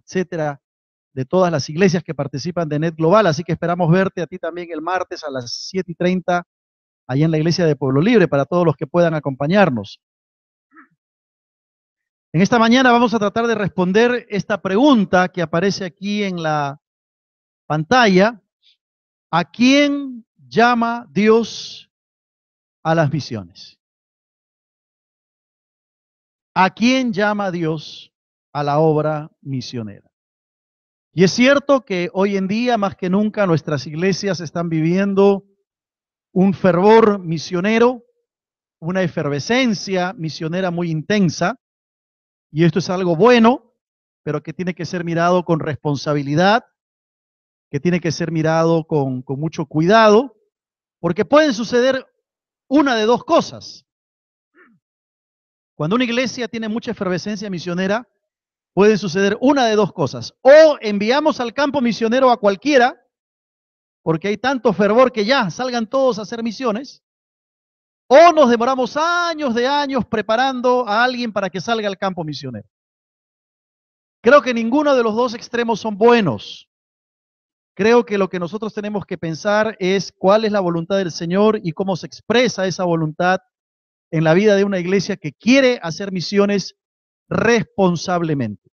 etcétera, de todas las iglesias que participan de Net Global. Así que esperamos verte a ti también el martes a las 7:30 allá en la iglesia de Pueblo Libre, para todos los que puedan acompañarnos. En esta mañana vamos a tratar de responder esta pregunta que aparece aquí en la pantalla. ¿A quién llama Dios a las misiones? ¿A quién llama Dios a la obra misionera? Y es cierto que hoy en día, más que nunca, nuestras iglesias están viviendo un fervor misionero, una efervescencia misionera muy intensa, y esto es algo bueno, pero que tiene que ser mirado con responsabilidad, que tiene que ser mirado con mucho cuidado, porque pueden suceder una de dos cosas. Cuando una iglesia tiene mucha efervescencia misionera, puede suceder una de dos cosas. O enviamos al campo misionero a cualquiera, porque hay tanto fervor que ya salgan todos a hacer misiones, o nos demoramos años de años preparando a alguien para que salga al campo misionero. Creo que ninguno de los dos extremos son buenos. Creo que lo que nosotros tenemos que pensar es cuál es la voluntad del Señor y cómo se expresa esa voluntad en la vida de una iglesia que quiere hacer misiones responsablemente,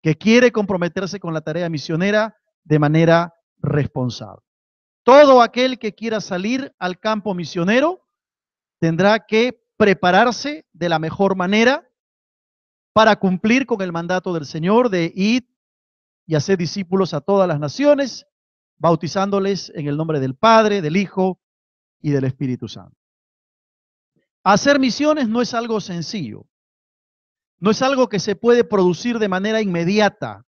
que quiere comprometerse con la tarea misionera de manera responsable. Todo aquel que quiera salir al campo misionero tendrá que prepararse de la mejor manera para cumplir con el mandato del Señor de ir y hacer discípulos a todas las naciones, bautizándoles en el nombre del Padre, del Hijo y del Espíritu Santo. Hacer misiones no es algo sencillo, no es algo que se puede producir de manera inmediata,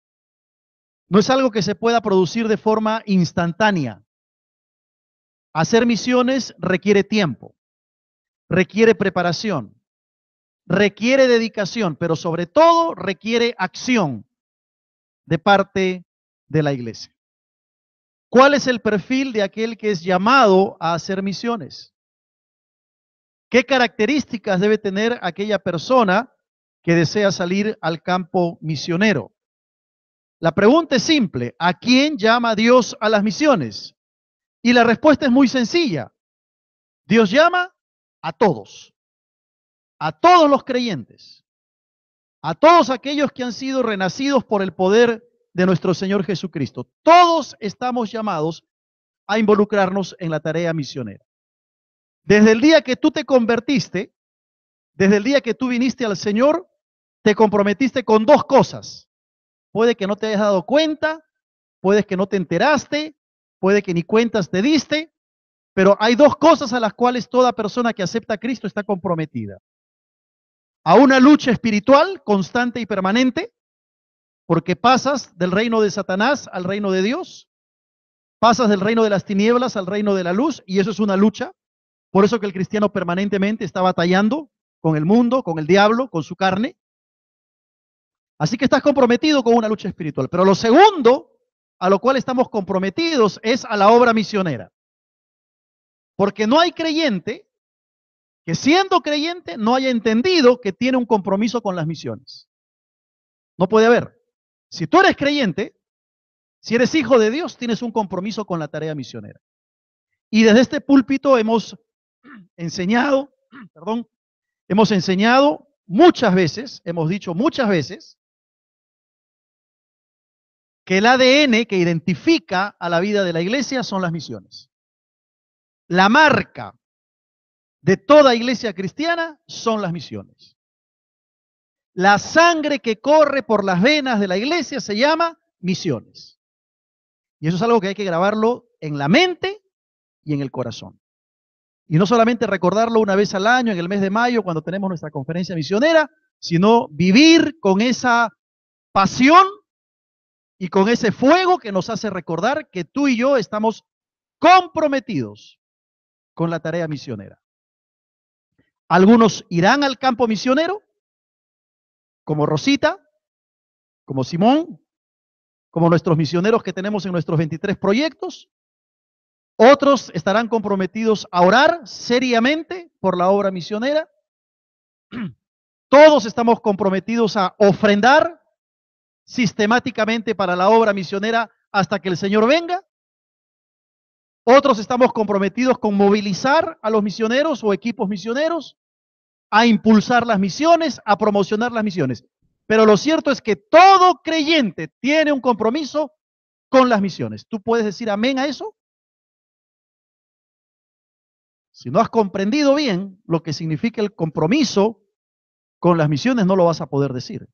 no es algo que se pueda producir de forma instantánea. Hacer misiones requiere tiempo, requiere preparación, requiere dedicación, pero sobre todo requiere acción de parte de la iglesia. ¿Cuál es el perfil de aquel que es llamado a hacer misiones? ¿Qué características debe tener aquella persona que desea salir al campo misionero? La pregunta es simple: ¿a quién llama Dios a las misiones? Y la respuesta es muy sencilla. Dios llama a todos los creyentes, a todos aquellos que han sido renacidos por el poder de nuestro Señor Jesucristo. Todos estamos llamados a involucrarnos en la tarea misionera. Desde el día que tú te convertiste, desde el día que tú viniste al Señor, te comprometiste con dos cosas. Puede que no te hayas dado cuenta, puede que no te enteraste, puede que ni cuentas te diste, pero hay dos cosas a las cuales toda persona que acepta a Cristo está comprometida: a una lucha espiritual constante y permanente, porque pasas del reino de Satanás al reino de Dios, pasas del reino de las tinieblas al reino de la luz, y eso es una lucha. Por eso que el cristiano permanentemente está batallando con el mundo, con el diablo, con su carne. Así que estás comprometido con una lucha espiritual. Pero lo segundo a lo cual estamos comprometidos es a la obra misionera. Porque no hay creyente que, siendo creyente, no haya entendido que tiene un compromiso con las misiones. No puede haber. Si tú eres creyente, si eres hijo de Dios, tienes un compromiso con la tarea misionera. Y desde este púlpito hemos enseñado muchas veces, hemos dicho muchas veces, que el ADN que identifica a la vida de la iglesia son las misiones. La marca de toda iglesia cristiana son las misiones. La sangre que corre por las venas de la iglesia se llama misiones. Y eso es algo que hay que grabarlo en la mente y en el corazón. Y no solamente recordarlo una vez al año, en el mes de mayo, cuando tenemos nuestra conferencia misionera, sino vivir con esa pasión y con ese fuego que nos hace recordar que tú y yo estamos comprometidos con la tarea misionera. Algunos irán al campo misionero, como Rosita, como Simón, como nuestros misioneros que tenemos en nuestros 23 proyectos. Otros estarán comprometidos a orar seriamente por la obra misionera. Todos estamos comprometidos a ofrendar sistemáticamente para la obra misionera hasta que el Señor venga. Otros estamos comprometidos con movilizar a los misioneros o equipos misioneros, a impulsar las misiones, a promocionar las misiones. Pero lo cierto es que todo creyente tiene un compromiso con las misiones. ¿Tú puedes decir amén a eso? Si no has comprendido bien lo que significa el compromiso con las misiones, no lo vas a poder decir.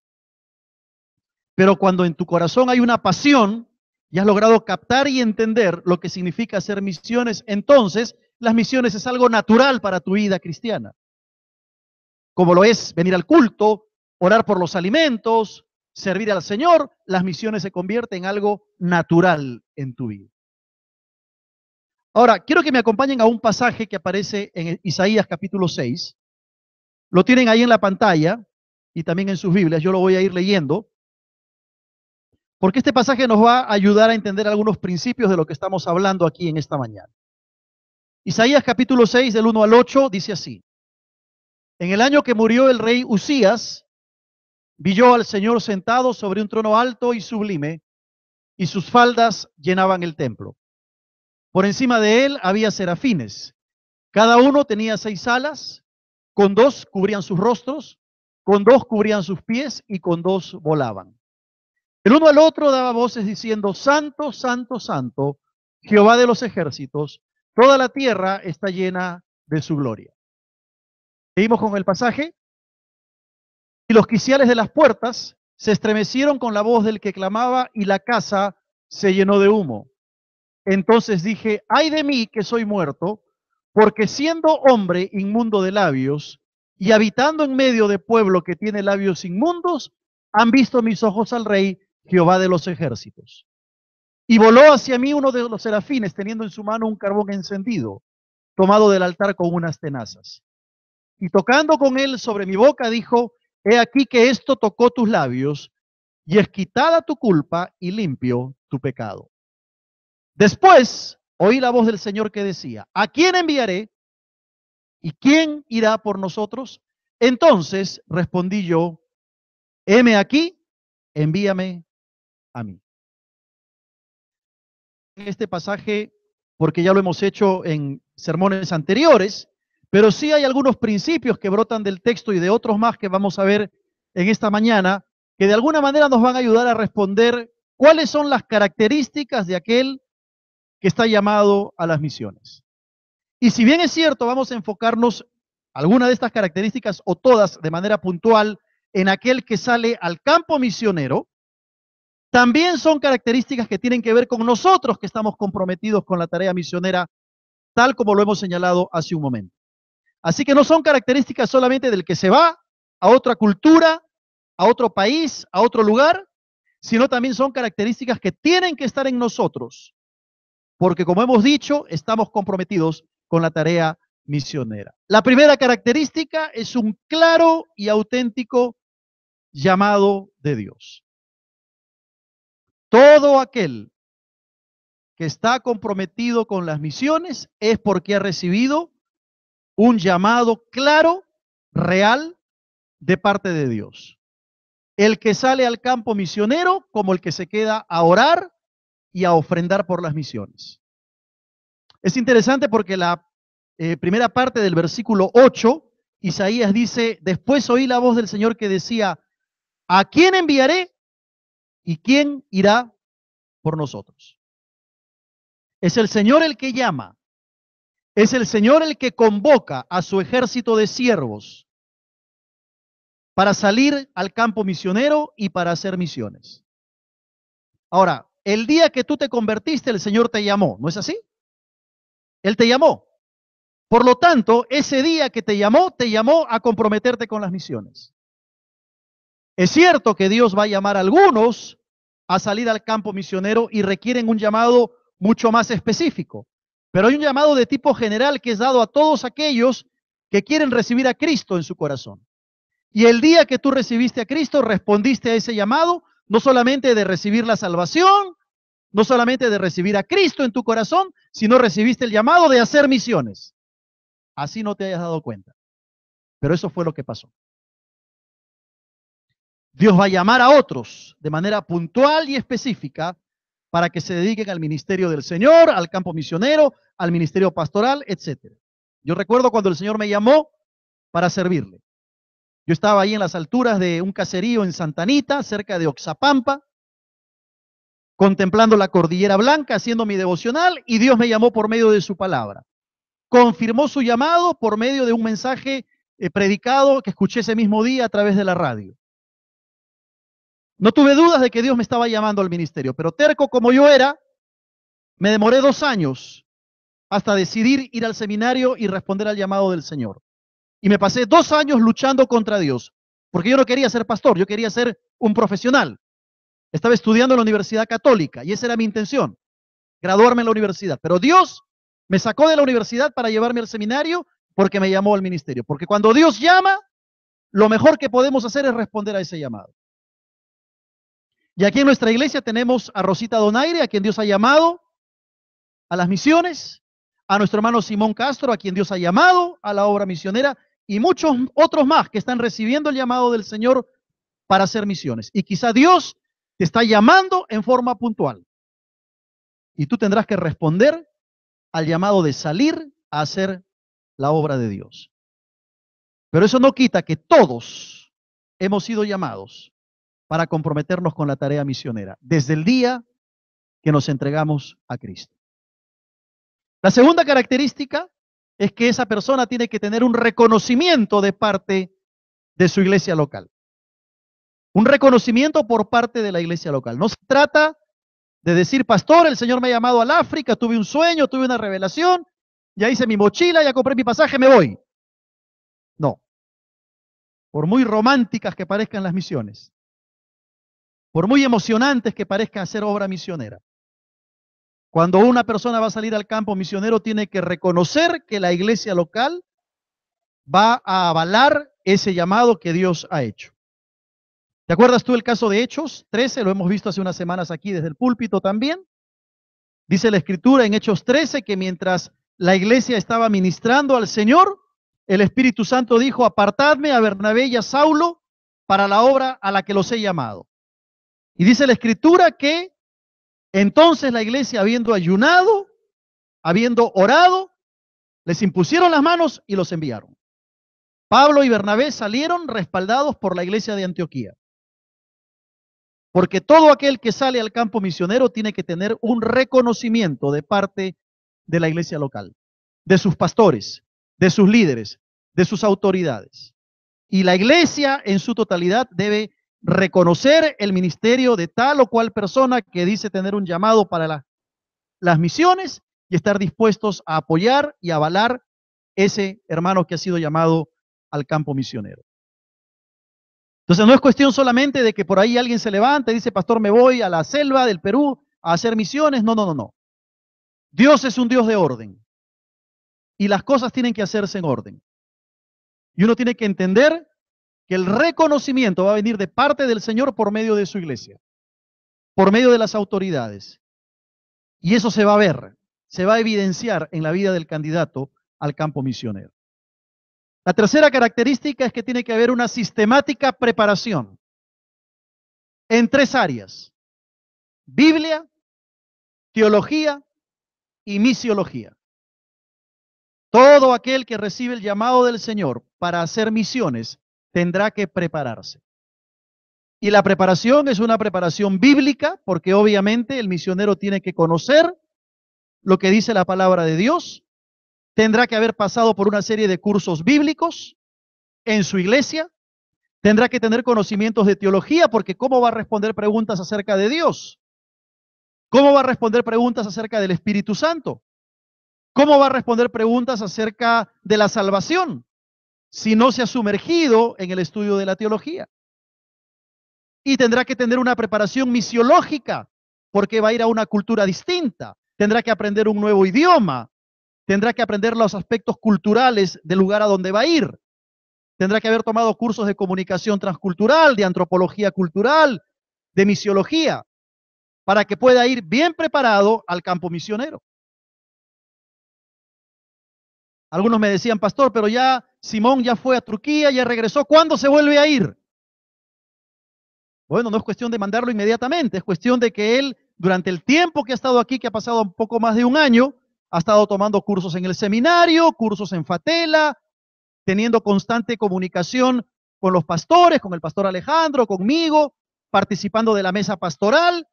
Pero cuando en tu corazón hay una pasión y has logrado captar y entender lo que significa hacer misiones, entonces las misiones es algo natural para tu vida cristiana. Como lo es venir al culto, orar por los alimentos, servir al Señor, las misiones se convierten en algo natural en tu vida. Ahora, quiero que me acompañen a un pasaje que aparece en Isaías capítulo 6. Lo tienen ahí en la pantalla y también en sus Biblias. Yo lo voy a ir leyendo, porque este pasaje nos va a ayudar a entender algunos principios de lo que estamos hablando aquí en esta mañana. Isaías capítulo 6, del 1 al 8, dice así: En el año que murió el rey Usías, vi yo al Señor sentado sobre un trono alto y sublime, y sus faldas llenaban el templo. Por encima de él había serafines. Cada uno tenía 6 alas, con 2 cubrían sus rostros, con 2 cubrían sus pies y con 2 volaban. El uno al otro daba voces diciendo: Santo, Santo, Santo, Jehová de los ejércitos, toda la tierra está llena de su gloria. Seguimos con el pasaje. Y los quiciales de las puertas se estremecieron con la voz del que clamaba, y la casa se llenó de humo. Entonces dije: ay de mí, que soy muerto, porque siendo hombre inmundo de labios y habitando en medio de pueblo que tiene labios inmundos, han visto mis ojos al Rey, Jehová de los ejércitos. Y voló hacia mí uno de los serafines, teniendo en su mano un carbón encendido, tomado del altar con unas tenazas. Y tocando con él sobre mi boca, dijo: he aquí que esto tocó tus labios, y es quitada tu culpa y limpio tu pecado. Después oí la voz del Señor que decía: ¿a quién enviaré? ¿Y quién irá por nosotros? Entonces respondí yo: heme aquí, envíame a mí. En este pasaje, porque ya lo hemos hecho en sermones anteriores, pero sí hay algunos principios que brotan del texto y de otros más que vamos a ver en esta mañana, que de alguna manera nos van a ayudar a responder cuáles son las características de aquel que está llamado a las misiones. Y si bien es cierto, vamos a enfocarnos alguna de estas características o todas de manera puntual en aquel que sale al campo misionero, también son características que tienen que ver con nosotros que estamos comprometidos con la tarea misionera, tal como lo hemos señalado hace un momento. Así que no son características solamente del que se va a otra cultura, a otro país, a otro lugar, sino también son características que tienen que estar en nosotros, porque como hemos dicho, estamos comprometidos con la tarea misionera. La primera característica es un claro y auténtico llamado de Dios. Todo aquel que está comprometido con las misiones es porque ha recibido un llamado claro, real, de parte de Dios. El que sale al campo misionero como el que se queda a orar y a ofrendar por las misiones. Es interesante porque la primera parte del versículo 8, Isaías dice: después oí la voz del Señor que decía: ¿a quién enviaré y quién irá por nosotros? Es el Señor el que llama, es el Señor el que convoca a su ejército de siervos para salir al campo misionero y para hacer misiones. Ahora, el día que tú te convertiste, el Señor te llamó, ¿no es así? Él te llamó. Por lo tanto, ese día que te llamó a comprometerte con las misiones. Es cierto que Dios va a llamar a algunos a salir al campo misionero y requieren un llamado mucho más específico. Pero hay un llamado de tipo general que es dado a todos aquellos que quieren recibir a Cristo en su corazón. Y el día que tú recibiste a Cristo, respondiste a ese llamado, no solamente de recibir la salvación, no solamente de recibir a Cristo en tu corazón, sino recibiste el llamado de hacer misiones. Así no te hayas dado cuenta. Pero eso fue lo que pasó. Dios va a llamar a otros de manera puntual y específica para que se dediquen al ministerio del Señor, al campo misionero, al ministerio pastoral, etc. Yo recuerdo cuando el Señor me llamó para servirle. Yo estaba ahí en las alturas de un caserío en Santa Anita, cerca de Oxapampa, contemplando la Cordillera Blanca, haciendo mi devocional, y Dios me llamó por medio de su palabra. Confirmó su llamado por medio de un mensaje predicado que escuché ese mismo día a través de la radio. No tuve dudas de que Dios me estaba llamando al ministerio, pero terco como yo era, me demoré 2 años hasta decidir ir al seminario y responder al llamado del Señor. Y me pasé 2 años luchando contra Dios, porque yo no quería ser pastor, yo quería ser un profesional. Estaba estudiando en la Universidad Católica y esa era mi intención, graduarme en la universidad. Pero Dios me sacó de la universidad para llevarme al seminario porque me llamó al ministerio. Porque cuando Dios llama, lo mejor que podemos hacer es responder a ese llamado. Y aquí en nuestra iglesia tenemos a Rosita Donaire, a quien Dios ha llamado a las misiones, a nuestro hermano Simón Castro, a quien Dios ha llamado a la obra misionera, y muchos otros más que están recibiendo el llamado del Señor para hacer misiones. Y quizá Dios te está llamando en forma puntual. Y tú tendrás que responder al llamado de salir a hacer la obra de Dios. Pero eso no quita que todos hemos sido llamados para comprometernos con la tarea misionera, desde el día que nos entregamos a Cristo. La segunda característica es que esa persona tiene que tener un reconocimiento de parte de su iglesia local. Un reconocimiento por parte de la iglesia local. No se trata de decir, pastor, el Señor me ha llamado al África, tuve un sueño, tuve una revelación, ya hice mi mochila, ya compré mi pasaje, me voy. No. Por muy románticas que parezcan las misiones, por muy emocionantes que parezca hacer obra misionera, cuando una persona va a salir al campo misionero, tiene que reconocer que la iglesia local va a avalar ese llamado que Dios ha hecho. ¿Te acuerdas tú el caso de Hechos 13? Lo hemos visto hace unas semanas aquí desde el púlpito también. Dice la Escritura en Hechos 13 que mientras la iglesia estaba ministrando al Señor, el Espíritu Santo dijo, apartadme a Bernabé y a Saulo para la obra a la que los he llamado. Y dice la Escritura que entonces la iglesia, habiendo ayunado, habiendo orado, les impusieron las manos y los enviaron. Pablo y Bernabé salieron respaldados por la iglesia de Antioquía. Porque todo aquel que sale al campo misionero tiene que tener un reconocimiento de parte de la iglesia local, de sus pastores, de sus líderes, de sus autoridades. Y la iglesia en su totalidad debe reconocer el ministerio de tal o cual persona que dice tener un llamado para las misiones y estar dispuestos a apoyar y avalar ese hermano que ha sido llamado al campo misionero. Entonces no es cuestión solamente de que por ahí alguien se levanta y dice, pastor, me voy a la selva del Perú a hacer misiones. No, no, no, no. Dios es un Dios de orden y las cosas tienen que hacerse en orden. Y uno tiene que entender que el reconocimiento va a venir de parte del Señor por medio de su iglesia, por medio de las autoridades. Y eso se va a ver, se va a evidenciar en la vida del candidato al campo misionero. La tercera característica es que tiene que haber una sistemática preparación en 3 áreas: Biblia, teología y misiología. Todo aquel que recibe el llamado del Señor para hacer misiones tendrá que prepararse. Y la preparación es una preparación bíblica, porque obviamente el misionero tiene que conocer lo que dice la palabra de Dios, tendrá que haber pasado por una serie de cursos bíblicos en su iglesia, tendrá que tener conocimientos de teología, porque ¿cómo va a responder preguntas acerca de Dios? ¿Cómo va a responder preguntas acerca del Espíritu Santo? ¿Cómo va a responder preguntas acerca de la salvación si no se ha sumergido en el estudio de la teología? Y tendrá que tener una preparación misiológica, porque va a ir a una cultura distinta, tendrá que aprender un nuevo idioma, tendrá que aprender los aspectos culturales del lugar a donde va a ir, tendrá que haber tomado cursos de comunicación transcultural, de antropología cultural, de misiología, para que pueda ir bien preparado al campo misionero. Algunos me decían, pastor, pero ya Simón ya fue a Turquía, ya regresó, ¿cuándo se vuelve a ir? Bueno, no es cuestión de mandarlo inmediatamente, es cuestión de que él, durante el tiempo que ha estado aquí, que ha pasado un poco más de un año, ha estado tomando cursos en el seminario, cursos en Fatela, teniendo constante comunicación con los pastores, con el pastor Alejandro, conmigo, participando de la mesa pastoral,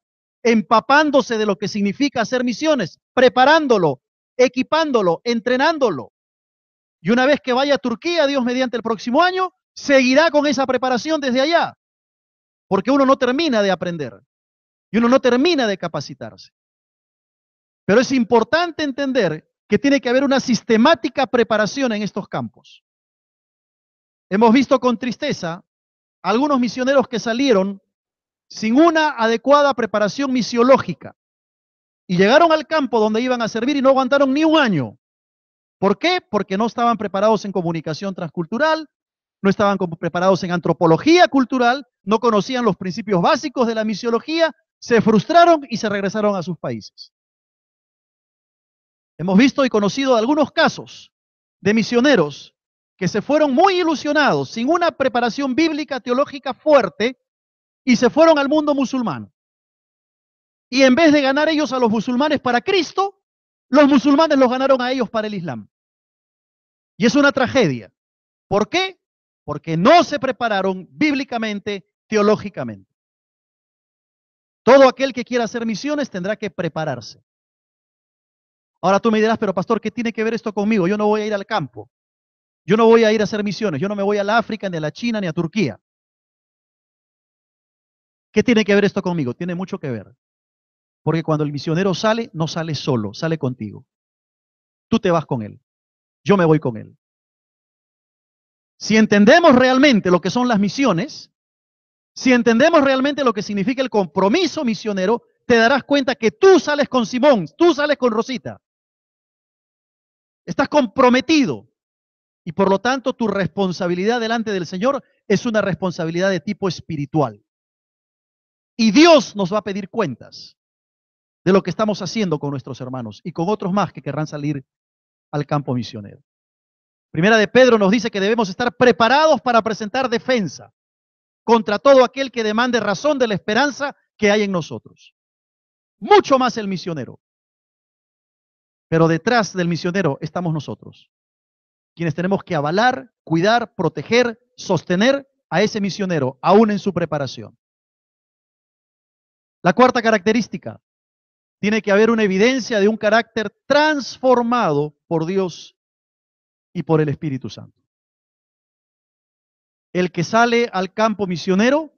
empapándose de lo que significa hacer misiones, preparándolo, equipándolo, entrenándolo. Y una vez que vaya a Turquía, Dios mediante el próximo año, seguirá con esa preparación desde allá, porque uno no termina de aprender y uno no termina de capacitarse. Pero es importante entender que tiene que haber una sistemática preparación en estos campos. Hemos visto con tristeza algunos misioneros que salieron sin una adecuada preparación misiológica y llegaron al campo donde iban a servir y no aguantaron ni un año. ¿Por qué? Porque no estaban preparados en comunicación transcultural, no estaban preparados en antropología cultural, no conocían los principios básicos de la misiología, se frustraron y se regresaron a sus países. Hemos visto y conocido algunos casos de misioneros que se fueron muy ilusionados, sin una preparación bíblica, teológica fuerte, y se fueron al mundo musulmán. Y en vez de ganar ellos a los musulmanes para Cristo, los musulmanes los ganaron a ellos para el Islam. Y es una tragedia. ¿Por qué? Porque no se prepararon bíblicamente, teológicamente. Todo aquel que quiera hacer misiones tendrá que prepararse. Ahora tú me dirás, pero pastor, ¿qué tiene que ver esto conmigo? Yo no voy a ir al campo. Yo no voy a ir a hacer misiones. Yo no me voy a la África, ni a la China, ni a Turquía. ¿Qué tiene que ver esto conmigo? Tiene mucho que ver. Porque cuando el misionero sale, no sale solo, sale contigo. Tú te vas con él. Yo me voy con él. Si entendemos realmente lo que son las misiones, si entendemos realmente lo que significa el compromiso misionero, te darás cuenta que tú sales con Simón, tú sales con Rosita. Estás comprometido y por lo tanto tu responsabilidad delante del Señor es una responsabilidad de tipo espiritual. Y Dios nos va a pedir cuentas de lo que estamos haciendo con nuestros hermanos y con otros más que querrán salir al campo misionero. Primera de Pedro nos dice que debemos estar preparados para presentar defensa contra todo aquel que demande razón de la esperanza que hay en nosotros. Mucho más el misionero. Pero detrás del misionero estamos nosotros, quienes tenemos que avalar, cuidar, proteger, sostener a ese misionero, aún en su preparación. La cuarta característica, tiene que haber una evidencia de un carácter transformado por Dios y por el Espíritu Santo. El que sale al campo misionero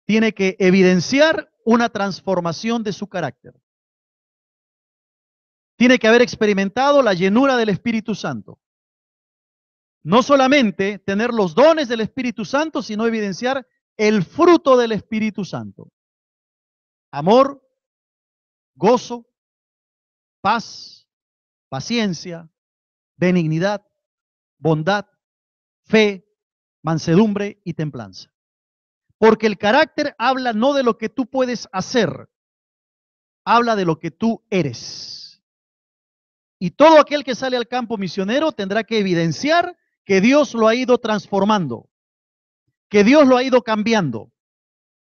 tiene que evidenciar una transformación de su carácter. Tiene que haber experimentado la llenura del Espíritu Santo. No solamente tener los dones del Espíritu Santo, sino evidenciar el fruto del Espíritu Santo. Amor, gozo, paz, paciencia, benignidad, bondad, fe, mansedumbre y templanza. Porque el carácter habla no de lo que tú puedes hacer, habla de lo que tú eres. Y todo aquel que sale al campo misionero tendrá que evidenciar que Dios lo ha ido transformando, que Dios lo ha ido cambiando,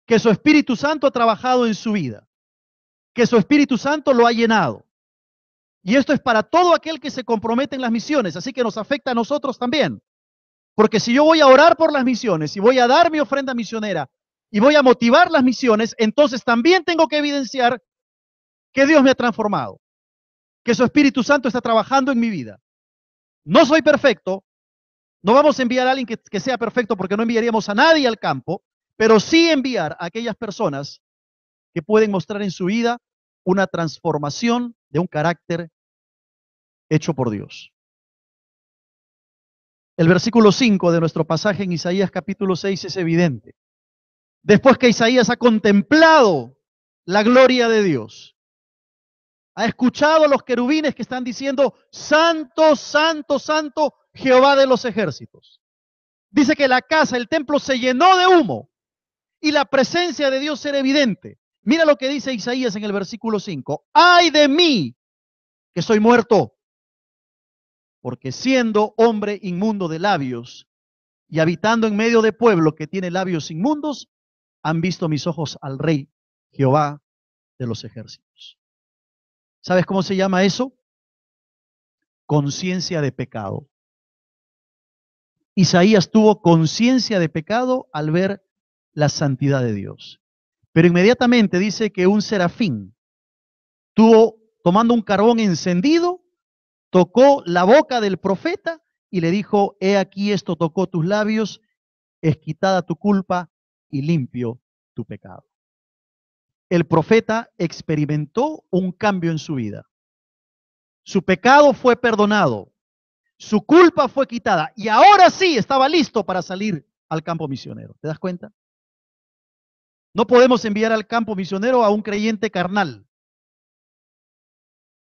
que su Espíritu Santo ha trabajado en su vida, que su Espíritu Santo lo ha llenado. Y esto es para todo aquel que se compromete en las misiones, así que nos afecta a nosotros también. Porque si yo voy a orar por las misiones y voy a dar mi ofrenda misionera y voy a motivar las misiones, entonces también tengo que evidenciar que Dios me ha transformado, que su Espíritu Santo está trabajando en mi vida. No soy perfecto, no vamos a enviar a alguien que sea perfecto porque no enviaríamos a nadie al campo, pero sí enviar a aquellas personas que pueden mostrar en su vida una transformación de un carácter hecho por Dios. El versículo 5 de nuestro pasaje en Isaías capítulo 6 es evidente. Después que Isaías ha contemplado la gloria de Dios, ha escuchado a los querubines que están diciendo, Santo, Santo, Santo, Jehová de los ejércitos. Dice que la casa, el templo se llenó de humo y la presencia de Dios era evidente. Mira lo que dice Isaías en el versículo 5. ¡Ay de mí, que soy muerto! Porque siendo hombre inmundo de labios y habitando en medio de pueblo que tiene labios inmundos, han visto mis ojos al Rey, Jehová de los ejércitos. ¿Sabes cómo se llama eso? Conciencia de pecado. Isaías tuvo conciencia de pecado al ver la santidad de Dios. Pero inmediatamente dice que un serafín tomando un carbón encendido, tocó la boca del profeta y le dijo, he aquí esto tocó tus labios, es quitada tu culpa y limpio tu pecado. El profeta experimentó un cambio en su vida. Su pecado fue perdonado, su culpa fue quitada y ahora sí estaba listo para salir al campo misionero. ¿Te das cuenta? No podemos enviar al campo misionero a un creyente carnal.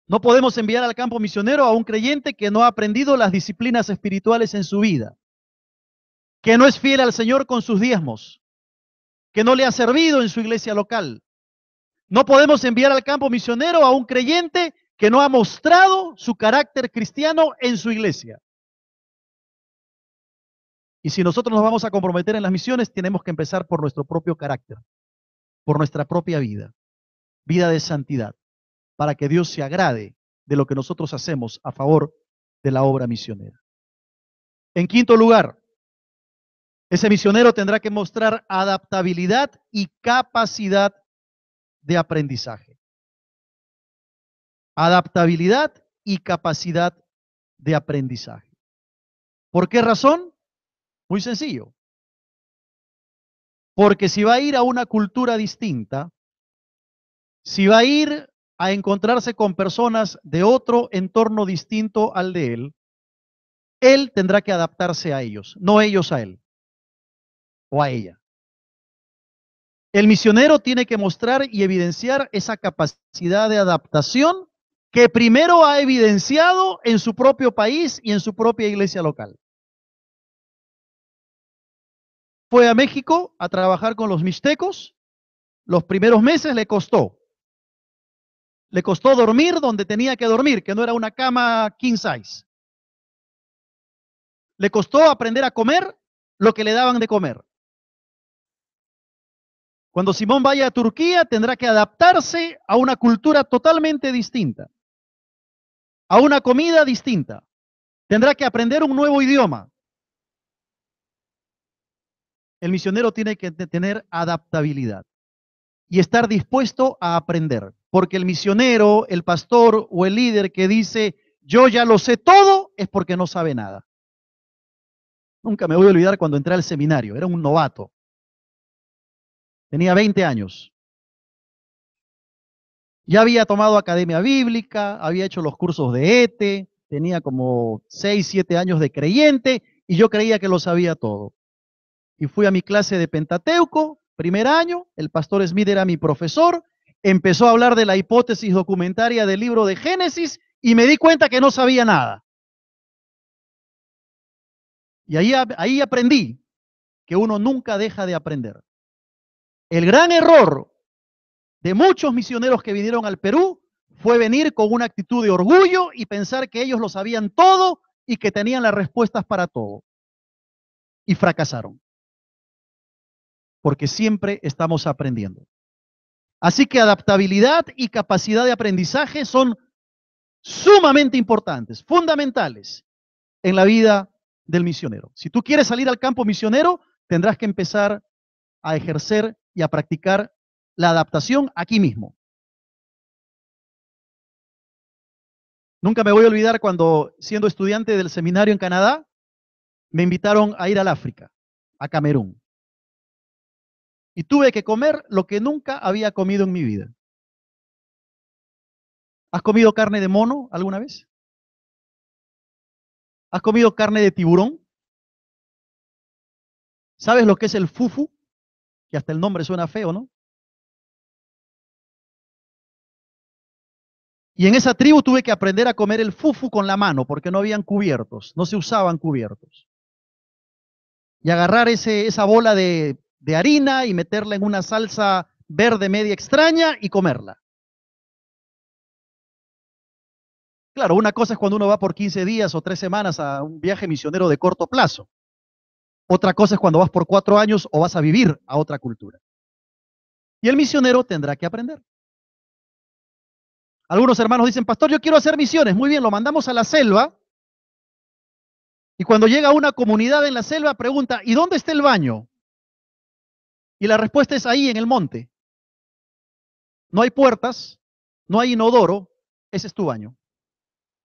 No podemos enviar al campo misionero a un creyente que no ha aprendido las disciplinas espirituales en su vida, que no es fiel al Señor con sus diezmos, que no le ha servido en su iglesia local. No podemos enviar al campo misionero a un creyente que no ha mostrado su carácter cristiano en su iglesia. Y si nosotros nos vamos a comprometer en las misiones, tenemos que empezar por nuestro propio carácter, por nuestra propia vida de santidad, para que Dios se agrade de lo que nosotros hacemos a favor de la obra misionera. En quinto lugar, ese misionero tendrá que mostrar adaptabilidad y capacidad de aprendizaje. Adaptabilidad y capacidad de aprendizaje. ¿Por qué razón? Muy sencillo. Porque si va a ir a una cultura distinta, si va a ir a encontrarse con personas de otro entorno distinto al de él tendrá que adaptarse a ellos, no ellos a él o a ella. El misionero tiene que mostrar y evidenciar esa capacidad de adaptación que primero ha evidenciado en su propio país y en su propia iglesia local. Fue a México a trabajar con los mixtecos. Los primeros meses le costó. Le costó dormir donde tenía que dormir, que no era una cama king size. Le costó aprender a comer lo que le daban de comer. Cuando Simón vaya a Turquía, tendrá que adaptarse a una cultura totalmente distinta, a una comida distinta. Tendrá que aprender un nuevo idioma. El misionero tiene que tener adaptabilidad y estar dispuesto a aprender, porque el misionero, el pastor o el líder que dice, yo ya lo sé todo, es porque no sabe nada. Nunca me voy a olvidar cuando entré al seminario, era un novato. Tenía 20 años. Ya había tomado academia bíblica, había hecho los cursos de ETE, tenía como 6, 7 años de creyente y yo creía que lo sabía todo. Y fui a mi clase de Pentateuco, primer año, el pastor Smith era mi profesor, empezó a hablar de la hipótesis documentaria del libro de Génesis y me di cuenta que no sabía nada. Y ahí aprendí que uno nunca deja de aprender. El gran error de muchos misioneros que vinieron al Perú fue venir con una actitud de orgullo y pensar que ellos lo sabían todo y que tenían las respuestas para todo. Y fracasaron. Porque siempre estamos aprendiendo. Así que adaptabilidad y capacidad de aprendizaje son sumamente importantes, fundamentales en la vida del misionero. Si tú quieres salir al campo misionero, tendrás que empezar a ejercer y a practicar la adaptación aquí mismo. Nunca me voy a olvidar cuando, siendo estudiante del seminario en Canadá, me invitaron a ir al África, a Camerún. Y tuve que comer lo que nunca había comido en mi vida. ¿Has comido carne de mono alguna vez? ¿Has comido carne de tiburón? ¿Sabes lo que es el fufu? Que hasta el nombre suena feo, ¿no? Y en esa tribu tuve que aprender a comer el fufu con la mano, porque no habían cubiertos, no se usaban cubiertos. Y agarrar esa bola de harina y meterla en una salsa verde media extraña y comerla. Claro, una cosa es cuando uno va por 15 días o 3 semanas a un viaje misionero de corto plazo. Otra cosa es cuando vas por 4 años o vas a vivir a otra cultura. Y el misionero tendrá que aprender. Algunos hermanos dicen, pastor, yo quiero hacer misiones. Muy bien, lo mandamos a la selva. Y cuando llega a una comunidad en la selva, pregunta, ¿y dónde está el baño? Y la respuesta es ahí, en el monte. No hay puertas, no hay inodoro, ese es tu baño.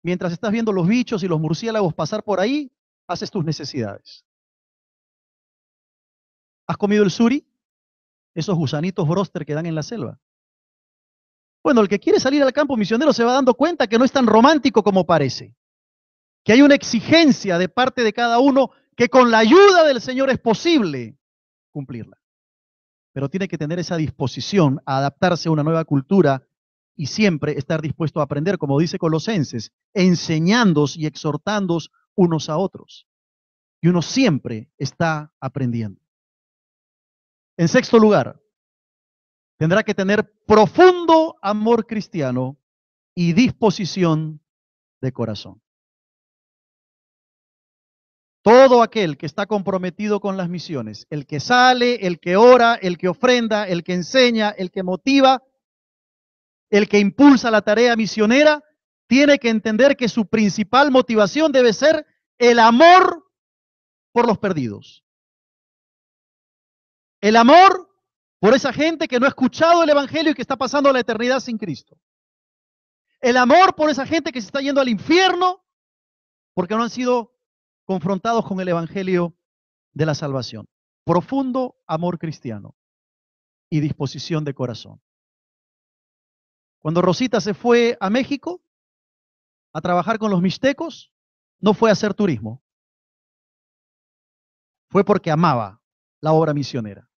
Mientras estás viendo los bichos y los murciélagos pasar por ahí, haces tus necesidades. ¿Has comido el suri? Esos gusanitos broster que dan en la selva. Bueno, el que quiere salir al campo misionero se va dando cuenta que no es tan romántico como parece. Que hay una exigencia de parte de cada uno que con la ayuda del Señor es posible cumplirla. Pero tiene que tener esa disposición a adaptarse a una nueva cultura y siempre estar dispuesto a aprender, como dice Colosenses, enseñándoos y exhortándoos unos a otros. Y uno siempre está aprendiendo. En sexto lugar, tendrá que tener profundo amor cristiano y disposición de corazón. Todo aquel que está comprometido con las misiones, el que sale, el que ora, el que ofrenda, el que enseña, el que motiva, el que impulsa la tarea misionera, tiene que entender que su principal motivación debe ser el amor por los perdidos. El amor por esa gente que no ha escuchado el Evangelio y que está pasando la eternidad sin Cristo. El amor por esa gente que se está yendo al infierno porque no han sido confrontados con el Evangelio de la salvación. Profundo amor cristiano y disposición de corazón. Cuando Rosita se fue a México a trabajar con los mixtecos, no fue a hacer turismo. Fue porque amaba la obra misionera.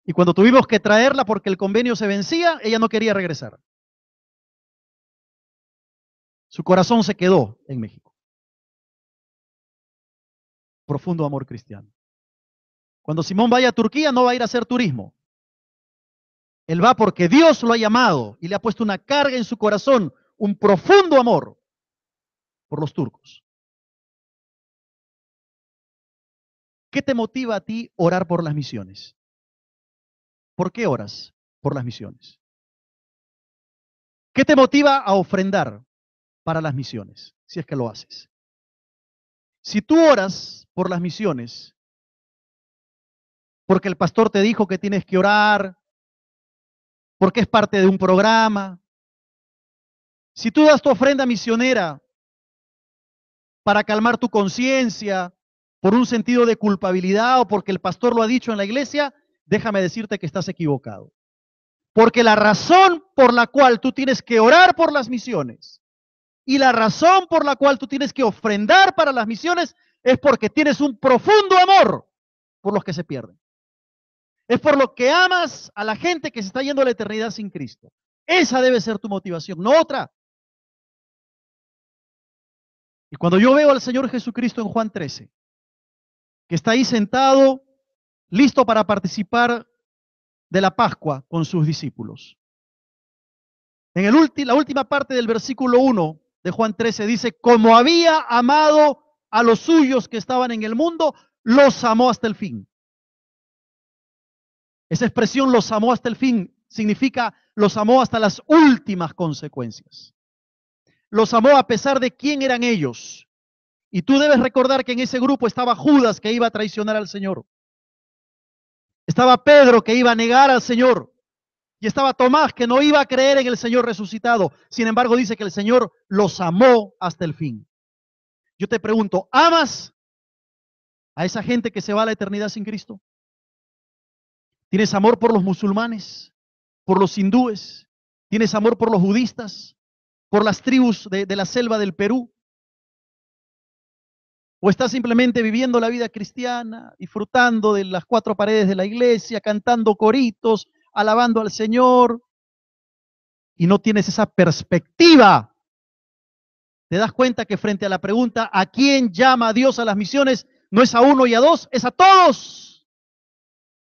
Y cuando tuvimos que traerla porque el convenio se vencía, ella no quería regresar. Su corazón se quedó en México. Profundo amor cristiano. Cuando Simón vaya a Turquía, no va a ir a hacer turismo. Él va porque Dios lo ha llamado y le ha puesto una carga en su corazón, un profundo amor por los turcos. ¿Qué te motiva a ti orar por las misiones? ¿Por qué oras por las misiones? ¿Qué te motiva a ofrendar para las misiones, si es que lo haces? Si tú oras por las misiones, porque el pastor te dijo que tienes que orar, porque es parte de un programa, si tú das tu ofrenda misionera para calmar tu conciencia, por un sentido de culpabilidad o porque el pastor lo ha dicho en la iglesia, déjame decirte que estás equivocado. Porque la razón por la cual tú tienes que orar por las misiones y la razón por la cual tú tienes que ofrendar para las misiones es porque tienes un profundo amor por los que se pierden. Es por lo que amas a la gente que se está yendo a la eternidad sin Cristo. Esa debe ser tu motivación, no otra. Y cuando yo veo al Señor Jesucristo en Juan 13, que está ahí sentado, listo para participar de la Pascua con sus discípulos. En la última parte del versículo 1 de Juan 13 dice, como había amado a los suyos que estaban en el mundo, los amó hasta el fin. Esa expresión, los amó hasta el fin, significa los amó hasta las últimas consecuencias. Los amó a pesar de quién eran ellos. Y tú debes recordar que en ese grupo estaba Judas, que iba a traicionar al Señor. Estaba Pedro, que iba a negar al Señor. Y estaba Tomás, que no iba a creer en el Señor resucitado. Sin embargo, dice que el Señor los amó hasta el fin. Yo te pregunto, ¿amas a esa gente que se va a la eternidad sin Cristo? ¿Tienes amor por los musulmanes, por los hindúes? ¿Tienes amor por los budistas, por las tribus de la selva del Perú? ¿O estás simplemente viviendo la vida cristiana, disfrutando de las cuatro paredes de la iglesia, cantando coritos, alabando al Señor, y no tienes esa perspectiva? Te das cuenta que frente a la pregunta ¿a quién llama Dios a las misiones? No es a uno y a dos, es a todos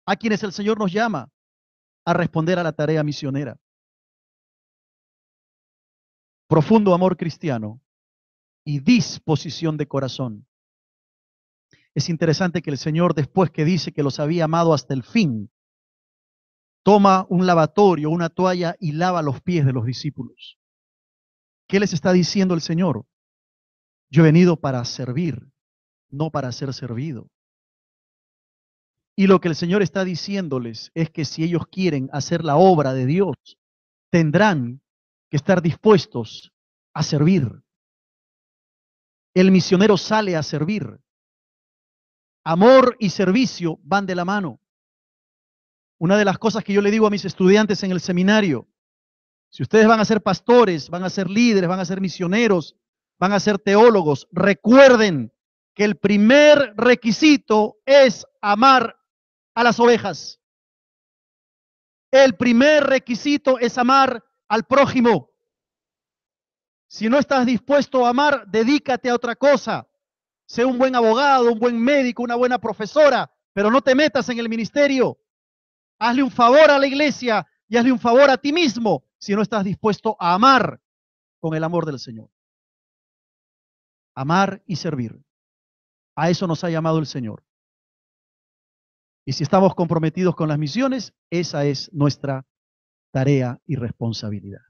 a quienes el Señor nos llama a responder a la tarea misionera. Profundo amor cristiano y disposición de corazón. Es interesante que el Señor, después que dice que los había amado hasta el fin, toma un lavatorio, una toalla y lava los pies de los discípulos. ¿Qué les está diciendo el Señor? Yo he venido para servir, no para ser servido. Y lo que el Señor está diciéndoles es que si ellos quieren hacer la obra de Dios, tendrán que estar dispuestos a servir. El misionero sale a servir. Amor y servicio van de la mano. Una de las cosas que yo le digo a mis estudiantes en el seminario, si ustedes van a ser pastores, van a ser líderes, van a ser misioneros, van a ser teólogos, recuerden que el primer requisito es amar a las ovejas. El primer requisito es amar al prójimo. Si no estás dispuesto a amar, dedícate a otra cosa. Sé un buen abogado, un buen médico, una buena profesora, pero no te metas en el ministerio. Hazle un favor a la iglesia y hazle un favor a ti mismo si no estás dispuesto a amar con el amor del Señor. Amar y servir. A eso nos ha llamado el Señor. Y si estamos comprometidos con las misiones, esa es nuestra tarea y responsabilidad.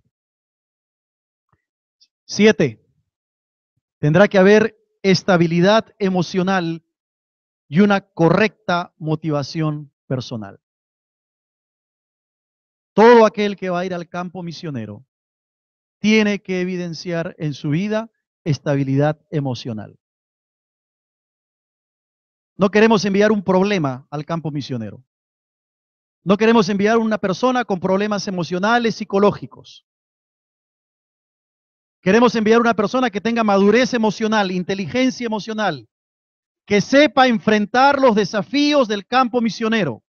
7. Tendrá que haber estabilidad emocional y una correcta motivación personal. Todo aquel que va a ir al campo misionero tiene que evidenciar en su vida estabilidad emocional. No queremos enviar un problema al campo misionero. No queremos enviar una persona con problemas emocionales, psicológicos. Queremos enviar una persona que tenga madurez emocional, inteligencia emocional, que sepa enfrentar los desafíos del campo misionero,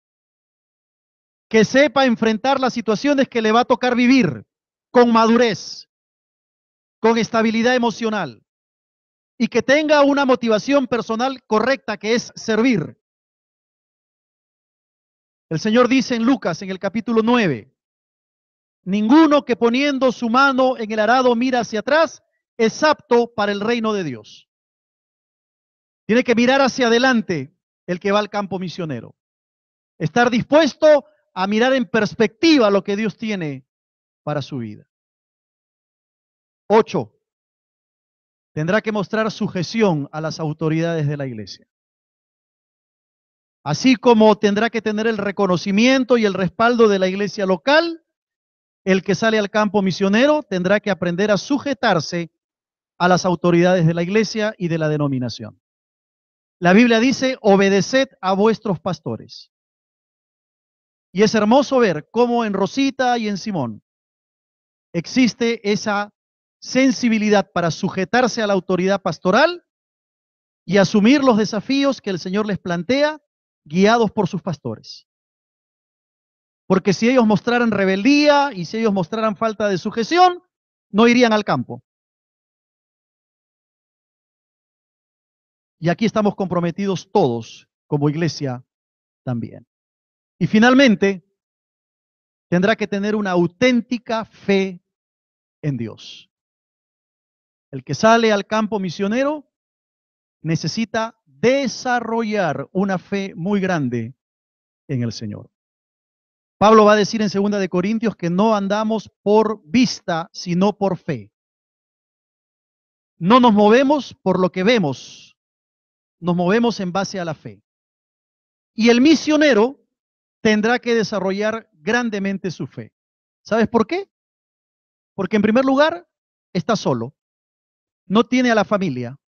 que sepa enfrentar las situaciones que le va a tocar vivir con madurez, con estabilidad emocional y que tenga una motivación personal correcta, que es servir. El Señor dice en Lucas, en el capítulo 9, ninguno que poniendo su mano en el arado mira hacia atrás es apto para el reino de Dios. Tiene que mirar hacia adelante el que va al campo misionero. Estar dispuesto a mirar en perspectiva lo que Dios tiene para su vida. 8. Tendrá que mostrar sujeción a las autoridades de la iglesia. Así como tendrá que tener el reconocimiento y el respaldo de la iglesia local, el que sale al campo misionero tendrá que aprender a sujetarse a las autoridades de la iglesia y de la denominación. La Biblia dice, obedeced a vuestros pastores. Y es hermoso ver cómo en Rosita y en Simón existe esa sensibilidad para sujetarse a la autoridad pastoral y asumir los desafíos que el Señor les plantea, guiados por sus pastores. Porque si ellos mostraran rebeldía y si ellos mostraran falta de sujeción, no irían al campo. Y aquí estamos comprometidos todos, como iglesia también. Y finalmente, tendrá que tener una auténtica fe en Dios. El que sale al campo misionero necesita desarrollar una fe muy grande en el Señor. Pablo va a decir en 2 de Corintios que no andamos por vista, sino por fe. No nos movemos por lo que vemos, nos movemos en base a la fe. Y el misionero tendrá que desarrollar grandemente su fe. ¿Sabes por qué? Porque en primer lugar, está solo. No tiene a la familia.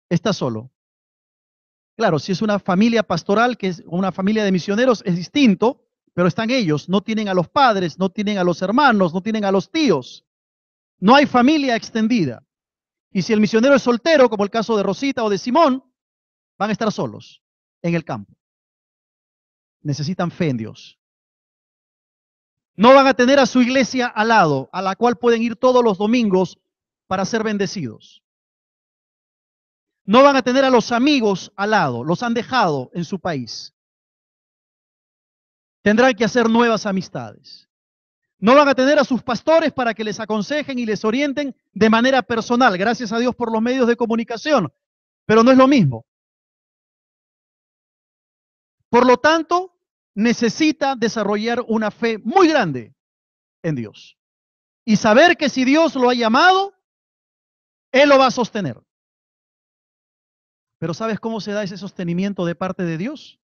Está solo. Claro, si es una familia pastoral, que es una familia de misioneros, es distinto, pero están ellos. No tienen a los padres, no tienen a los hermanos, no tienen a los tíos. No hay familia extendida. Y si el misionero es soltero, como el caso de Rosita o de Simón, van a estar solos en el campo. Necesitan fe en Dios. No van a tener a su iglesia al lado, a la cual pueden ir todos los domingos para ser bendecidos. No van a tener a los amigos al lado, los han dejado en su país. Tendrán que hacer nuevas amistades. No van a tener a sus pastores para que les aconsejen y les orienten de manera personal, gracias a Dios por los medios de comunicación, pero no es lo mismo. Por lo tanto, necesita desarrollar una fe muy grande en Dios y saber que si Dios lo ha llamado, Él lo va a sostener. Pero ¿sabes cómo se da ese sostenimiento de parte de Dios?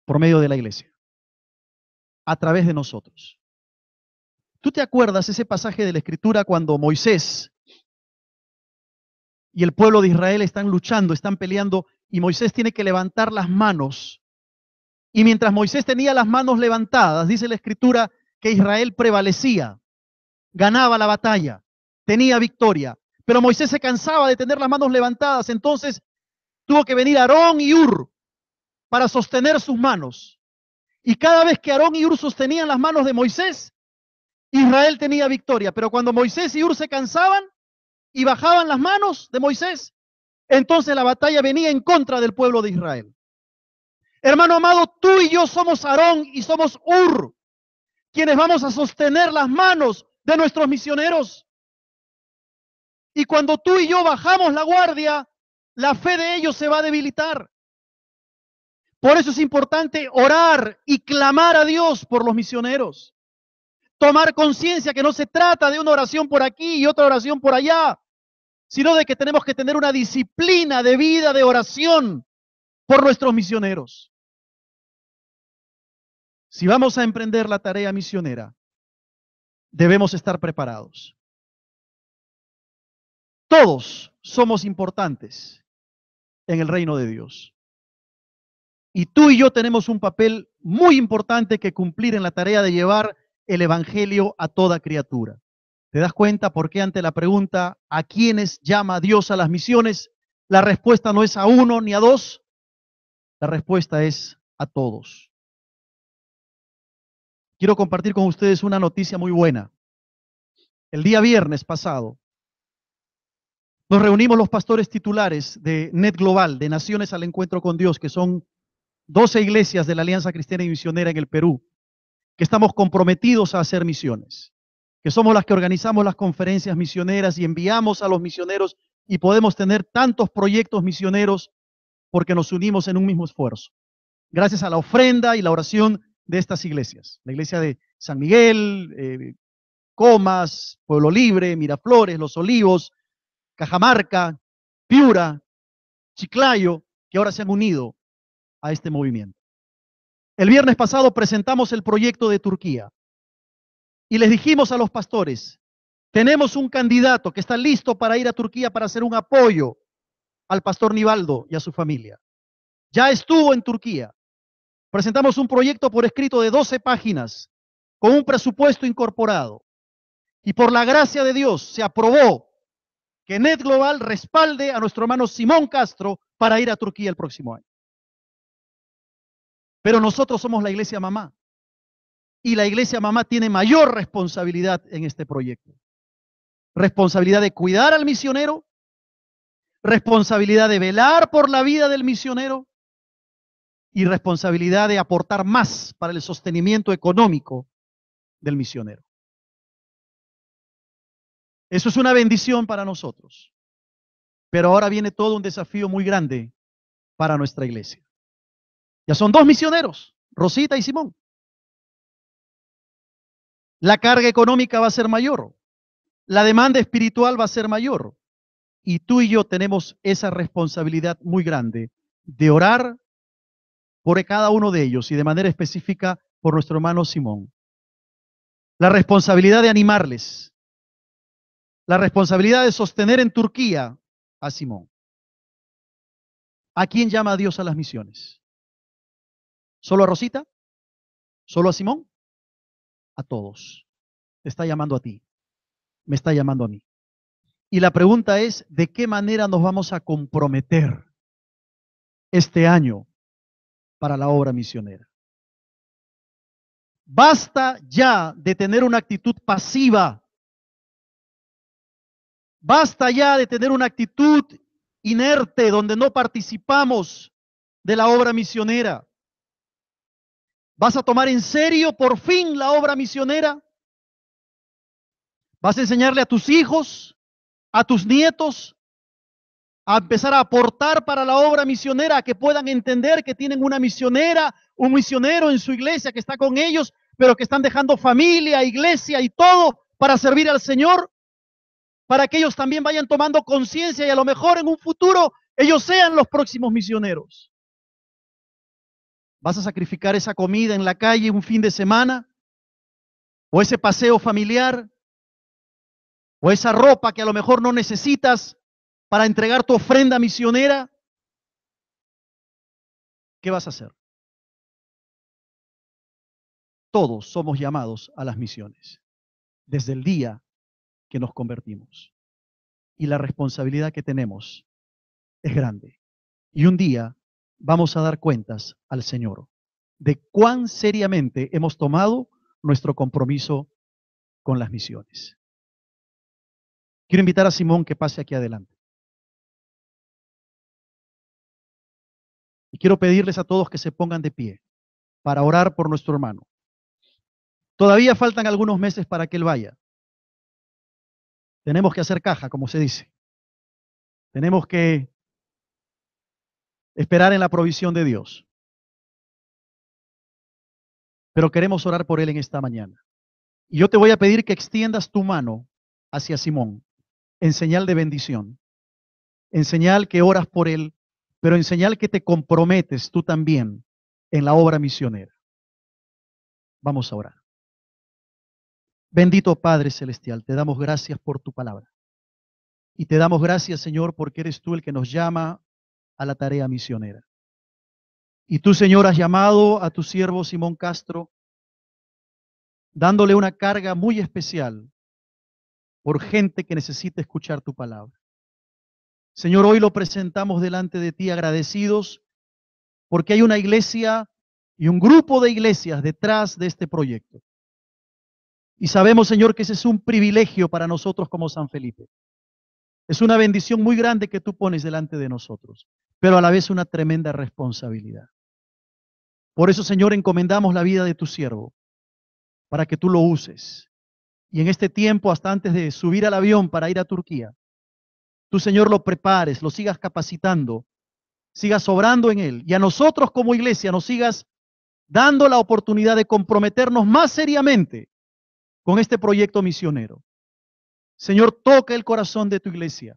Por medio de la iglesia, a través de nosotros. ¿Tú te acuerdas ese pasaje de la Escritura cuando Moisés y el pueblo de Israel están luchando, están peleando, y Moisés tiene que levantar las manos? Y mientras Moisés tenía las manos levantadas, dice la Escritura que Israel prevalecía, ganaba la batalla, tenía victoria. Pero Moisés se cansaba de tener las manos levantadas, entonces tuvo que venir Aarón y Hur para sostener sus manos. Y cada vez que Aarón y Hur sostenían las manos de Moisés, Israel tenía victoria. Pero cuando Moisés y Hur se cansaban y bajaban las manos de Moisés, entonces la batalla venía en contra del pueblo de Israel. Hermano amado, tú y yo somos Aarón y somos Hur, quienes vamos a sostener las manos de nuestros misioneros. Y cuando tú y yo bajamos la guardia, la fe de ellos se va a debilitar. Por eso es importante orar y clamar a Dios por los misioneros. Tomar conciencia que no se trata de una oración por aquí y otra oración por allá, sino de que tenemos que tener una disciplina de vida de oración por nuestros misioneros. Si vamos a emprender la tarea misionera, debemos estar preparados. Todos somos importantes en el reino de Dios. Y tú y yo tenemos un papel muy importante que cumplir en la tarea de llevar el evangelio a toda criatura. ¿Te das cuenta por qué ante la pregunta ¿a quiénes llama Dios a las misiones? La respuesta no es a uno ni a dos, la respuesta es a todos. Quiero compartir con ustedes una noticia muy buena. El día viernes pasado nos reunimos los pastores titulares de Net Global, de Naciones al Encuentro con Dios, que son 12 iglesias de la Alianza Cristiana y Misionera en el Perú, que estamos comprometidos a hacer misiones, que somos las que organizamos las conferencias misioneras y enviamos a los misioneros y podemos tener tantos proyectos misioneros porque nos unimos en un mismo esfuerzo, gracias a la ofrenda y la oración de estas iglesias. La iglesia de San Miguel, Comas, Pueblo Libre, Miraflores, Los Olivos, Cajamarca, Piura, Chiclayo, que ahora se han unido a este movimiento. El viernes pasado presentamos el proyecto de Turquía y les dijimos a los pastores, tenemos un candidato que está listo para ir a Turquía para hacer un apoyo al pastor Nivaldo y a su familia. Ya estuvo en Turquía. Presentamos un proyecto por escrito de 12 páginas con un presupuesto incorporado. Y por la gracia de Dios se aprobó que Net Global respalde a nuestro hermano Simón Castro para ir a Turquía el próximo año. Pero nosotros somos la iglesia mamá. Y la iglesia mamá tiene mayor responsabilidad en este proyecto. Responsabilidad de cuidar al misionero, responsabilidad de velar por la vida del misionero y responsabilidad de aportar más para el sostenimiento económico del misionero. Eso es una bendición para nosotros. Pero ahora viene todo un desafío muy grande para nuestra iglesia. Ya son 2 misioneros, Rosita y Simón. La carga económica va a ser mayor, la demanda espiritual va a ser mayor. Y tú y yo tenemos esa responsabilidad muy grande de orar por cada uno de ellos y de manera específica por nuestro hermano Simón. La responsabilidad de animarles, la responsabilidad de sostener en Turquía a Simón. ¿A quién llama Dios a las misiones? ¿Solo a Rosita? ¿Solo a Simón? A todos. Te está llamando a ti. Me está llamando a mí. Y la pregunta es, ¿de qué manera nos vamos a comprometer este año para la obra misionera? Basta ya de tener una actitud pasiva. Basta ya de tener una actitud inerte donde no participamos de la obra misionera. ¿Vas a tomar en serio por fin la obra misionera? ¿Vas a enseñarle a tus hijos, a tus nietos, a empezar a aportar para la obra misionera, a que puedan entender que tienen una misionera, un misionero en su iglesia que está con ellos, pero que están dejando familia, iglesia y todo para servir al Señor, para que ellos también vayan tomando conciencia y a lo mejor en un futuro ellos sean los próximos misioneros. ¿Vas a sacrificar esa comida en la calle un fin de semana? ¿O ese paseo familiar? ¿O esa ropa que a lo mejor no necesitas para entregar tu ofrenda misionera? ¿Qué vas a hacer? Todos somos llamados a las misiones, desde el día que nos convertimos. Y la responsabilidad que tenemos es grande. Y un día vamos a dar cuentas al Señor de cuán seriamente hemos tomado nuestro compromiso con las misiones. Quiero invitar a Simón que pase aquí adelante. Y quiero pedirles a todos que se pongan de pie para orar por nuestro hermano. Todavía faltan algunos meses para que él vaya. Tenemos que hacer caja, como se dice. Tenemos que esperar en la provisión de Dios. Pero queremos orar por él en esta mañana. Y yo te voy a pedir que extiendas tu mano hacia Simón en señal de bendición, en señal que oras por él, pero en señal que te comprometes tú también en la obra misionera. Vamos a orar. Bendito Padre Celestial, te damos gracias por tu palabra. Y te damos gracias, Señor, porque eres tú el que nos llama a la tarea misionera. Y tú, Señor, has llamado a tu siervo Simón Castro, dándole una carga muy especial por gente que necesita escuchar tu palabra. Señor, hoy lo presentamos delante de ti agradecidos porque hay una iglesia y un grupo de iglesias detrás de este proyecto. Y sabemos, Señor, que ese es un privilegio para nosotros como San Felipe. Es una bendición muy grande que tú pones delante de nosotros, pero a la vez una tremenda responsabilidad. Por eso, Señor, encomendamos la vida de tu siervo para que tú lo uses. Y en este tiempo, hasta antes de subir al avión para ir a Turquía, tú, Señor, lo prepares, lo sigas capacitando, sigas obrando en él. Y a nosotros como iglesia nos sigas dando la oportunidad de comprometernos más seriamente con este proyecto misionero. Señor, toca el corazón de tu iglesia.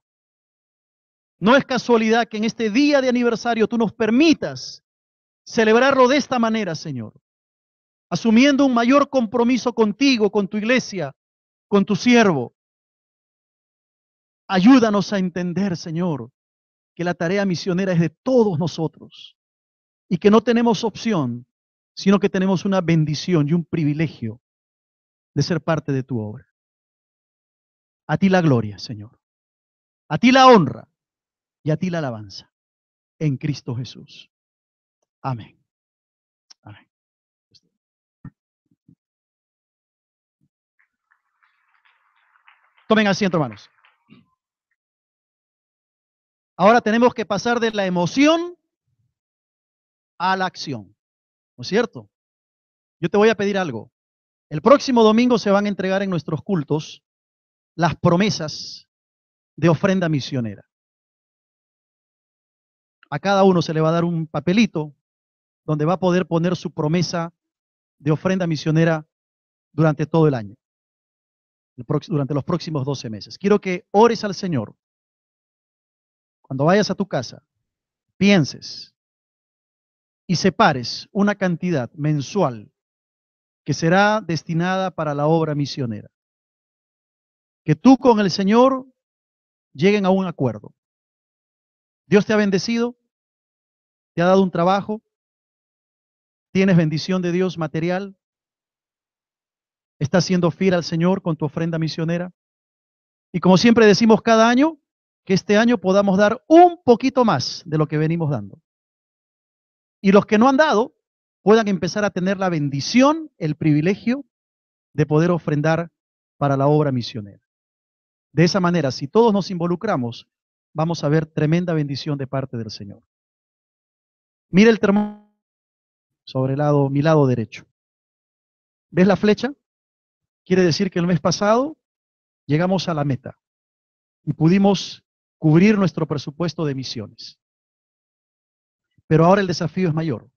No es casualidad que en este día de aniversario tú nos permitas celebrarlo de esta manera, Señor, asumiendo un mayor compromiso contigo, con tu iglesia, con tu siervo. Ayúdanos a entender, Señor, que la tarea misionera es de todos nosotros y que no tenemos opción, sino que tenemos una bendición y un privilegio de ser parte de tu obra. A ti la gloria, Señor. A ti la honra y a ti la alabanza. En Cristo Jesús. Amén. Amén. Tomen asiento, hermanos. Ahora tenemos que pasar de la emoción a la acción. ¿No es cierto? Yo te voy a pedir algo. El próximo domingo se van a entregar en nuestros cultos las promesas de ofrenda misionera. A cada uno se le va a dar un papelito donde va a poder poner su promesa de ofrenda misionera durante todo el año, durante los próximos 12 meses. Quiero que ores al Señor. Cuando vayas a tu casa, pienses y separes una cantidad mensual que será destinada para la obra misionera. Que tú con el Señor lleguen a un acuerdo. Dios te ha bendecido, te ha dado un trabajo, tienes bendición de Dios material, estás siendo fiel al Señor con tu ofrenda misionera. Y como siempre decimos cada año, que este año podamos dar un poquito más de lo que venimos dando. Y los que no han dado puedan empezar a tener la bendición, el privilegio de poder ofrendar para la obra misionera. De esa manera, si todos nos involucramos, vamos a ver tremenda bendición de parte del Señor. Mira el termómetro sobre mi lado derecho. ¿Ves la flecha? Quiere decir que el mes pasado llegamos a la meta y pudimos cubrir nuestro presupuesto de misiones. Pero ahora el desafío es mayor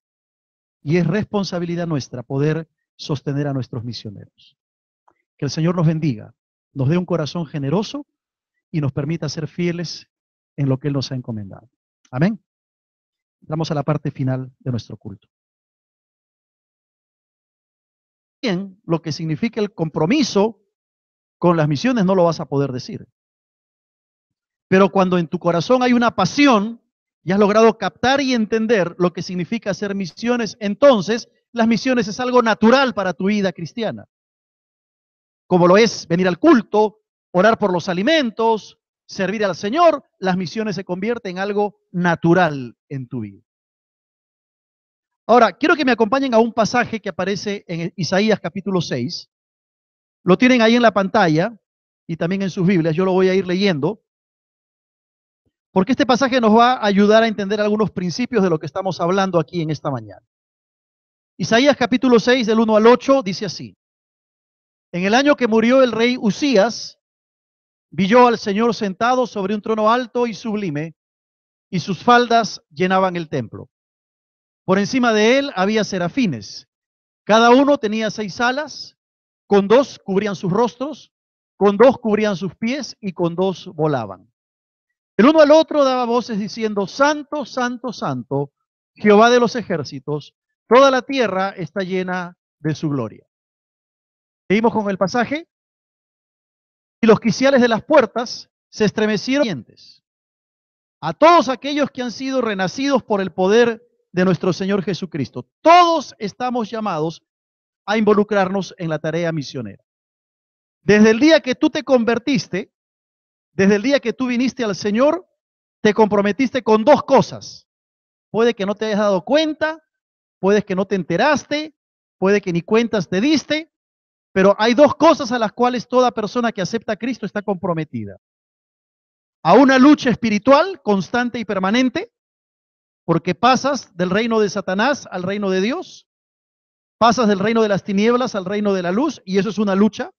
y es responsabilidad nuestra poder sostener a nuestros misioneros. Que el Señor nos bendiga, nos dé un corazón generoso y nos permita ser fieles en lo que Él nos ha encomendado. Amén. Vamos a la parte final de nuestro culto. Bien, lo que significa el compromiso con las misiones no lo vas a poder decir. Pero cuando en tu corazón hay una pasión y has logrado captar y entender lo que significa hacer misiones, entonces las misiones es algo natural para tu vida cristiana. Como lo es venir al culto, orar por los alimentos, servir al Señor, las misiones se convierten en algo natural en tu vida. Ahora, quiero que me acompañen a un pasaje que aparece en Isaías capítulo 6. Lo tienen ahí en la pantalla y también en sus Biblias. Yo lo voy a ir leyendo, porque este pasaje nos va a ayudar a entender algunos principios de lo que estamos hablando aquí en esta mañana. Isaías capítulo 6, del 1 al 8, dice así. En el año que murió el rey Usías, vi yo al Señor sentado sobre un trono alto y sublime, y sus faldas llenaban el templo. Por encima de él había serafines. Cada uno tenía 6 alas, con 2 cubrían sus rostros, con 2 cubrían sus pies y con 2 volaban. El uno al otro daba voces diciendo, Santo, Santo, Santo, Jehová de los ejércitos, toda la tierra está llena de su gloria. Seguimos con el pasaje. Y los quiciales de las puertas se estremecieron. A todos aquellos que han sido renacidos por el poder de nuestro Señor Jesucristo. Todos estamos llamados a involucrarnos en la tarea misionera. Desde el día que tú te convertiste, desde el día que tú viniste al Señor, te comprometiste con 2 cosas. Puede que no te hayas dado cuenta, puede que no te enteraste, puede que ni cuentas te diste, pero hay 2 cosas a las cuales toda persona que acepta a Cristo está comprometida. A una lucha espiritual constante y permanente, porque pasas del reino de Satanás al reino de Dios, pasas del reino de las tinieblas al reino de la luz, y eso es una lucha.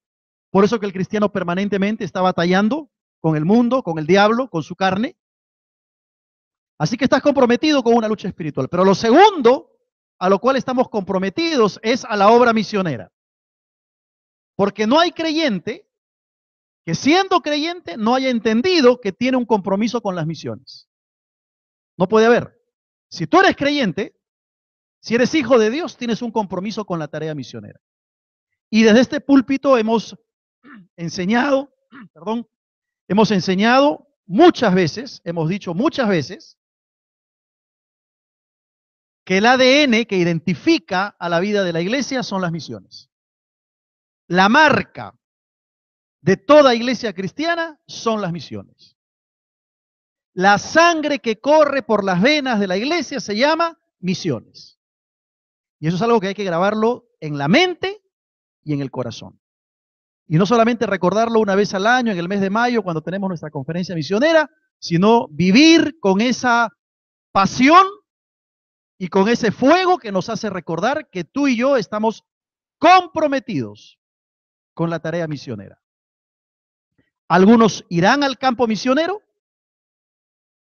Por eso que el cristiano permanentemente está batallando con el mundo, con el diablo, con su carne. Así que estás comprometido con una lucha espiritual. Pero lo segundo a lo cual estamos comprometidos es a la obra misionera. Porque no hay creyente que siendo creyente no haya entendido que tiene un compromiso con las misiones. No puede haber. Si tú eres creyente, si eres hijo de Dios, tienes un compromiso con la tarea misionera. Y desde este púlpito hemos enseñado muchas veces, hemos dicho muchas veces, que el ADN que identifica a la vida de la iglesia son las misiones. La marca de toda iglesia cristiana son las misiones. La sangre que corre por las venas de la iglesia se llama misiones. Y eso es algo que hay que grabarlo en la mente y en el corazón. Y no solamente recordarlo una vez al año, en el mes de mayo, cuando tenemos nuestra conferencia misionera, sino vivir con esa pasión y con ese fuego que nos hace recordar que tú y yo estamos comprometidos con la tarea misionera. Algunos irán al campo misionero,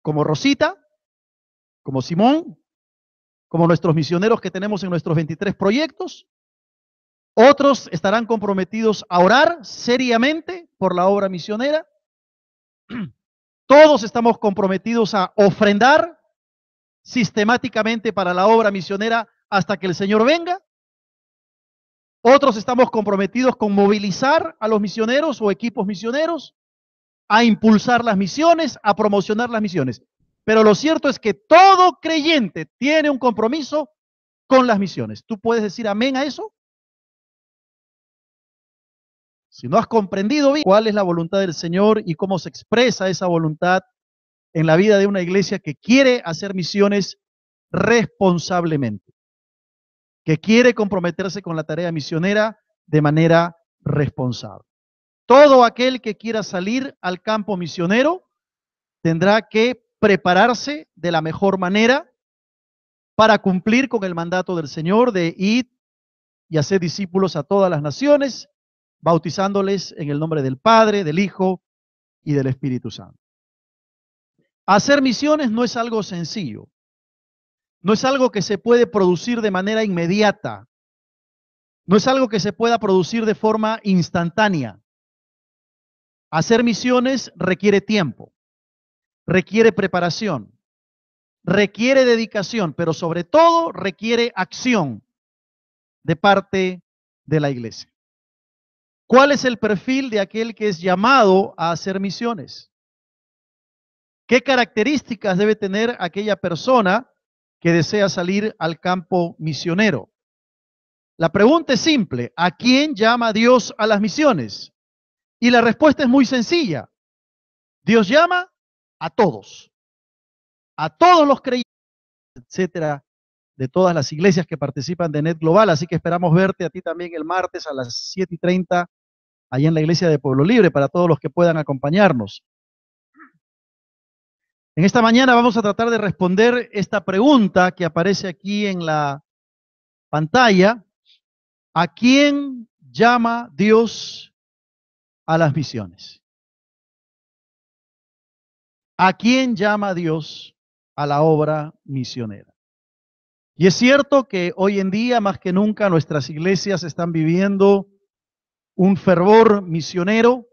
como Rosita, como Simón, como nuestros misioneros que tenemos en nuestros 23 proyectos. Otros estarán comprometidos a orar seriamente por la obra misionera. Todos estamos comprometidos a ofrendar sistemáticamente para la obra misionera hasta que el Señor venga. Otros estamos comprometidos con movilizar a los misioneros o equipos misioneros, a impulsar las misiones, a promocionar las misiones. Pero lo cierto es que todo creyente tiene un compromiso con las misiones. ¿Tú puedes decir amén a eso? Si no has comprendido bien cuál es la voluntad del Señor y cómo se expresa esa voluntad en la vida de una iglesia que quiere hacer misiones responsablemente, que quiere comprometerse con la tarea misionera de manera responsable. Todo aquel que quiera salir al campo misionero tendrá que prepararse de la mejor manera para cumplir con el mandato del Señor de ir y hacer discípulos a todas las naciones, bautizándoles en el nombre del Padre, del Hijo y del Espíritu Santo. Hacer misiones no es algo sencillo. No es algo que se puede producir de manera inmediata. No es algo que se pueda producir de forma instantánea. Hacer misiones requiere tiempo, requiere preparación, requiere dedicación, pero sobre todo requiere acción de parte de la iglesia. ¿Cuál es el perfil de aquel que es llamado a hacer misiones? ¿Qué características debe tener aquella persona que desea salir al campo misionero? La pregunta es simple: ¿a quién llama Dios a las misiones? Y la respuesta es muy sencilla. Dios llama a todos los creyentes, etcétera, de todas las iglesias que participan de Net Global. Así que esperamos verte a ti también el martes a las 7:30 allá en la iglesia de Pueblo Libre, para todos los que puedan acompañarnos. En esta mañana vamos a tratar de responder esta pregunta que aparece aquí en la pantalla: ¿a quién llama Dios a las misiones? ¿A quién llama Dios a la obra misionera? Y es cierto que hoy en día, más que nunca, nuestras iglesias están viviendo un fervor misionero,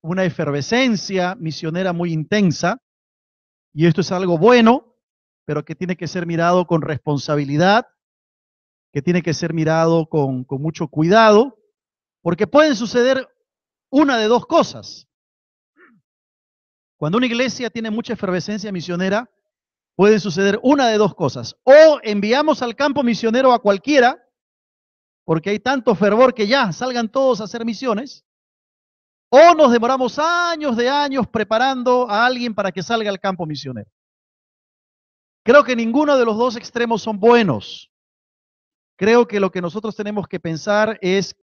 una efervescencia misionera muy intensa, y esto es algo bueno, pero que tiene que ser mirado con responsabilidad, que tiene que ser mirado con mucho cuidado, porque pueden suceder una de dos cosas. Cuando una iglesia tiene mucha efervescencia misionera, puede suceder una de dos cosas: o enviamos al campo misionero a cualquiera, porque hay tanto fervor que ya salgan todos a hacer misiones, o nos demoramos años de años preparando a alguien para que salga al campo misionero. Creo que ninguno de los dos extremos son buenos. Creo que lo que nosotros tenemos que pensar es